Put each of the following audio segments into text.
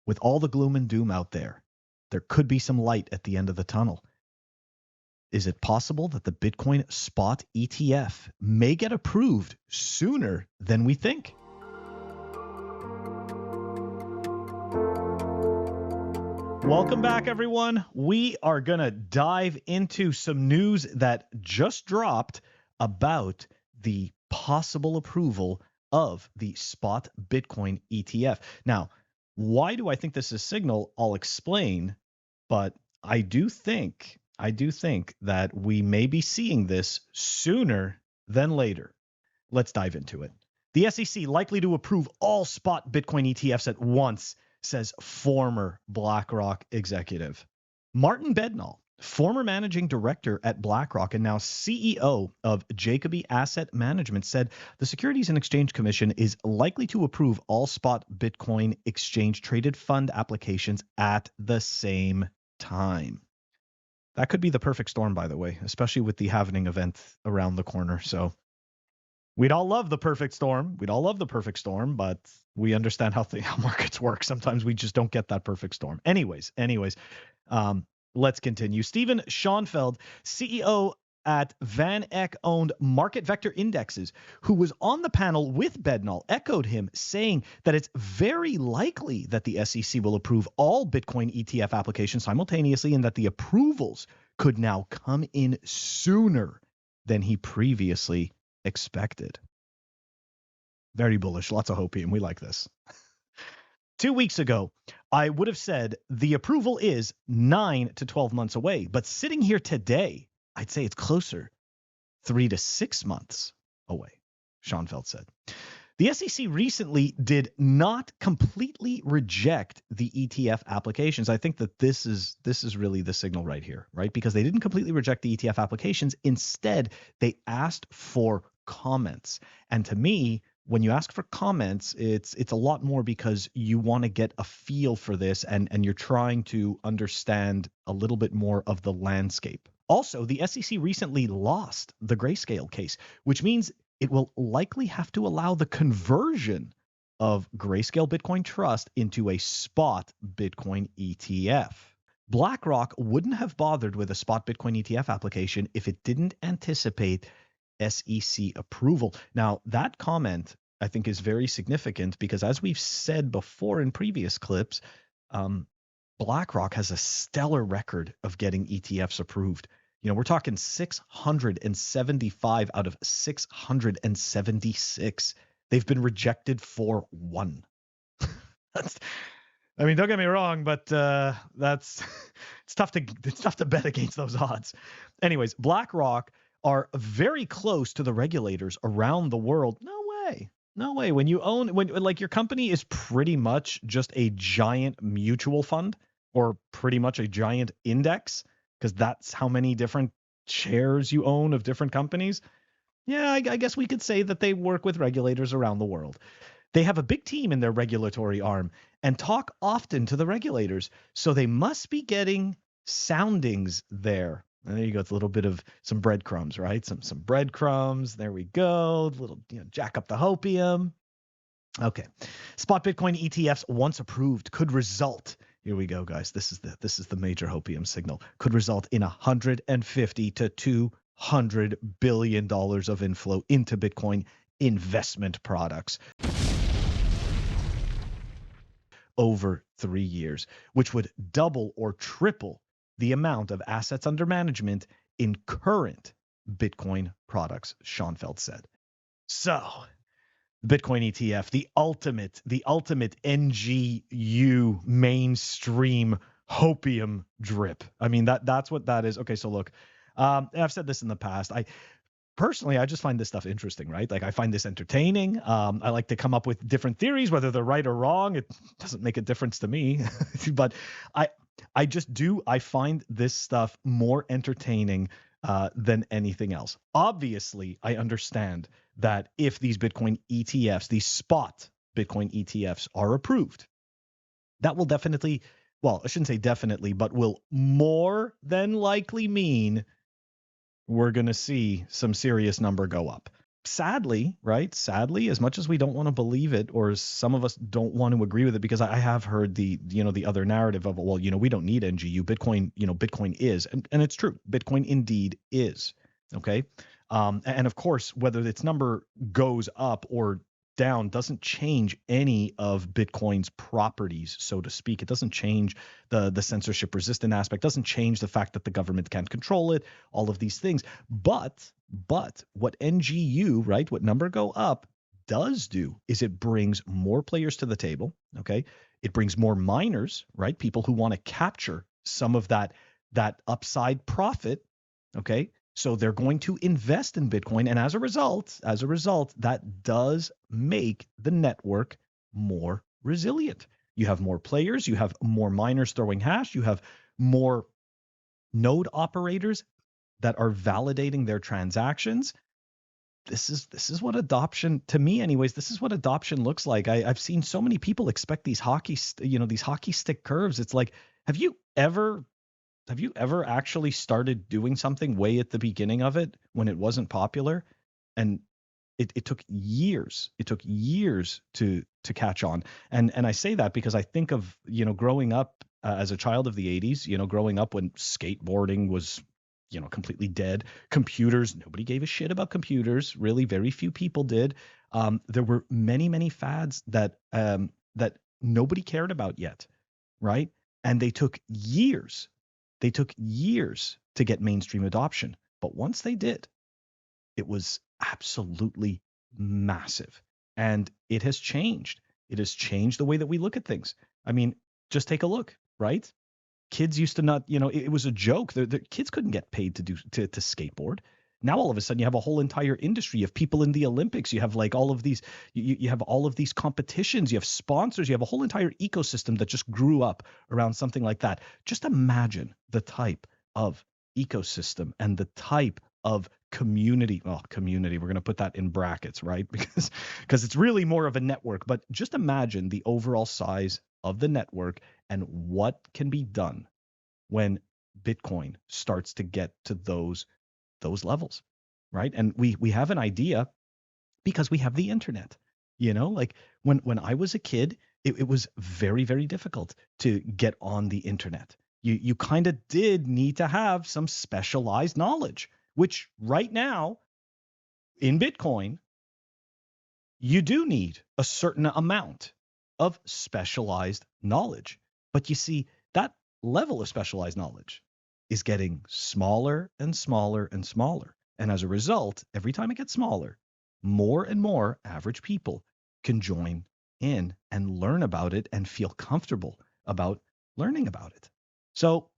with all the gloom and doom out there, there could be some light at the end of the tunnel. Is it possible that the Bitcoin spot ETF may get approved sooner than we think? Welcome back, everyone. We are going to dive into some news that just dropped about the possible approval of the spot Bitcoin ETF. Now, why do I think this is signal? I'll explain, but I do think that we may be seeing this sooner than later. Let's dive into it. The SEC likely to approve all spot Bitcoin ETFs at once, says former BlackRock executive. Martin Bednall, former managing director at BlackRock and now CEO of Jacoby Asset Management, said the Securities and Exchange Commission is likely to approve all spot Bitcoin exchange-traded fund applications at the same time. That could be the perfect storm, by the way, especially with the halvening event around the corner. So we'd all love the perfect storm. But we understand how markets work. Sometimes we just don't get that perfect storm. Anyways, let's continue. Steven Schoenfeld, CEO at Van Eck-owned Market Vector Indexes, who was on the panel with Bednall, echoed him, saying that it's very likely that the SEC will approve all Bitcoin ETF applications simultaneously and that the approvals could now come in sooner than he previously expected. Very bullish, lots of hopium. We like this. 2 weeks ago, I would have said the approval is 9 to 12 months away, but sitting here today, I'd say it's closer 3 to 6 months away, Schoenfeld said. The SEC recently did not completely reject the ETF applications. I think that this is really the signal right here, right? Because they didn't completely reject the ETF applications. Instead, they asked for comments. And to me, when you ask for comments, it's a lot more because you want to get a feel for this and you're trying to understand a little bit more of the landscape. Also, the SEC recently lost the Grayscale case, which means it will likely have to allow the conversion of Grayscale Bitcoin Trust into a spot Bitcoin ETF. BlackRock wouldn't have bothered with a spot Bitcoin ETF application if it didn't anticipate SEC approval. Now, that comment, I think, is very significant because, as we've said before in previous clips, BlackRock has a stellar record of getting ETFs approved. You know, we're talking 675 out of 676. They've been rejected for one. I mean, don't get me wrong, but it's tough to bet against those odds. Anyways, BlackRock are very close to the regulators around the world. No way. When your company is pretty much just a giant mutual fund or pretty much a giant index, because that's how many different shares you own of different companies. Yeah, I guess we could say that they work with regulators around the world. They have a big team in their regulatory arm and talk often to the regulators. So they must be getting soundings there. And there you go. It's a little bit of some breadcrumbs, right? Some breadcrumbs. There we go. A little, jack up the hopium. Okay. Spot Bitcoin ETFs, once approved, could result. Here we go, guys. This is the major hopium signal. Could result in $150 to $200 billion of inflow into Bitcoin investment products over 3 years, which would double or triple the amount of assets under management in current Bitcoin products, Schoenfeld said. So, Bitcoin ETF, the ultimate NGU mainstream hopium drip. I mean, that's what that is. Okay, so look, I've said this in the past. Personally, I just find this stuff interesting, right? Like, I find this entertaining. I like to come up with different theories, whether they're right or wrong. It doesn't make a difference to me. But I find this stuff more entertaining than anything else. Obviously, I understand that if these Bitcoin ETFs, these spot Bitcoin ETFs are approved, that will definitely, well, I shouldn't say definitely, but will more than likely mean we're going to see some serious number go up. sadly, right? Sadly, as much as we don't want to believe it, or as some of us don't want to agree with it, because I have heard the other narrative of, well, we don't need NGU. Bitcoin, Bitcoin is, and it's true. Bitcoin indeed is. Okay. And of course, whether its number goes up or down doesn't change any of Bitcoin's properties, so to speak. It doesn't change the censorship resistant aspect, doesn't change the fact that the government can't control it, all of these things. But what NGU, right, what number go up does do is it brings more players to the table, okay? It brings more miners, right? People who want to capture some of that upside profit, okay? So they're going to invest in Bitcoin, and as a result, that does make the network more resilient. You have more players, you have more miners throwing hash, you have more node operators that are validating their transactions. This is what adoption, to me anyways, this is what adoption looks like. I've seen so many people expect these hockey stick curves. It's like, have you ever actually started doing something way at the beginning of it when it wasn't popular? And it took years. It took years to catch on. And I say that because I think of, growing up as a child of the 80s, growing up when skateboarding was, completely dead. Computers, nobody gave a shit about computers. Really, very few people did. There were many, many fads that nobody cared about yet, right? And they took years. They took years to get mainstream adoption. But once they did, it was absolutely massive. And it has changed. It has changed the way that we look at things. I mean, just take a look, right? Kids used to not, it was a joke. The kids couldn't get paid to skateboard. Now all of a sudden you have a whole entire industry of people in the Olympics. You have like all of these, you have all of these competitions. You have sponsors. You have a whole entire ecosystem that just grew up around something like that. Just imagine the type of ecosystem and the type of community. Well, community, we're going to put that in brackets, right? Because it's really more of a network. But just imagine the overall size of the network and what can be done when Bitcoin starts to get to those levels, right? And we have an idea because we have the internet. Like when I was a kid, it was very, very difficult to get on the internet. You kind of did need to have some specialized knowledge, which right now in Bitcoin, you do need a certain amount of specialized knowledge. But you see, that level of specialized knowledge is getting smaller and smaller and smaller. And as a result, every time it gets smaller, more and more average people can join in and learn about it and feel comfortable about learning about it. So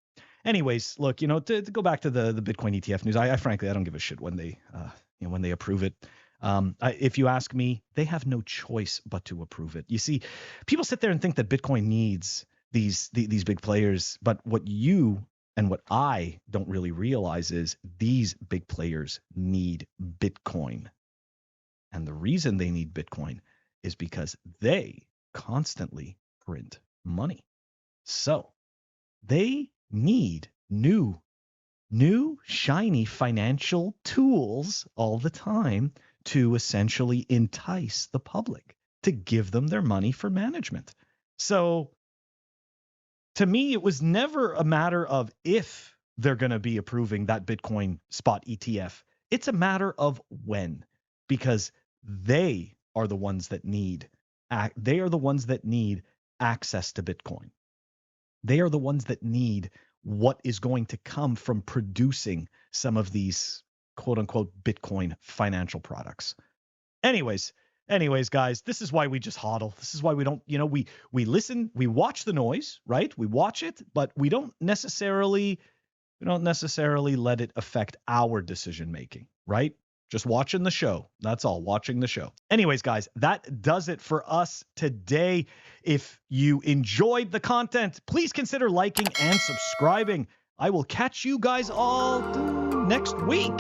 anyways, look, to go back to the Bitcoin ETF news, I frankly, I don't give a shit when they approve it. If you ask me, they have no choice but to approve it. You see, people sit there and think that Bitcoin needs these big players, but what you and what I don't really realize is these big players need Bitcoin. And the reason they need Bitcoin is because they constantly print money. So they need new shiny financial tools all the time to essentially entice the public to give them their money for management. So to me, it was never a matter of if they're going to be approving that Bitcoin spot ETF. It's a matter of when, because they are the ones that need access to Bitcoin. They are the ones that need what is going to come from producing some of these quote unquote Bitcoin financial products. Anyways, guys, this is why we just hodl. This is why we don't, we listen, we watch the noise, right? We watch it, but we don't necessarily let it affect our decision making, right? Just watching the show. That's all, watching the show. Anyways, guys, that does it for us today. If you enjoyed the content, please consider liking and subscribing. I will catch you guys all next week.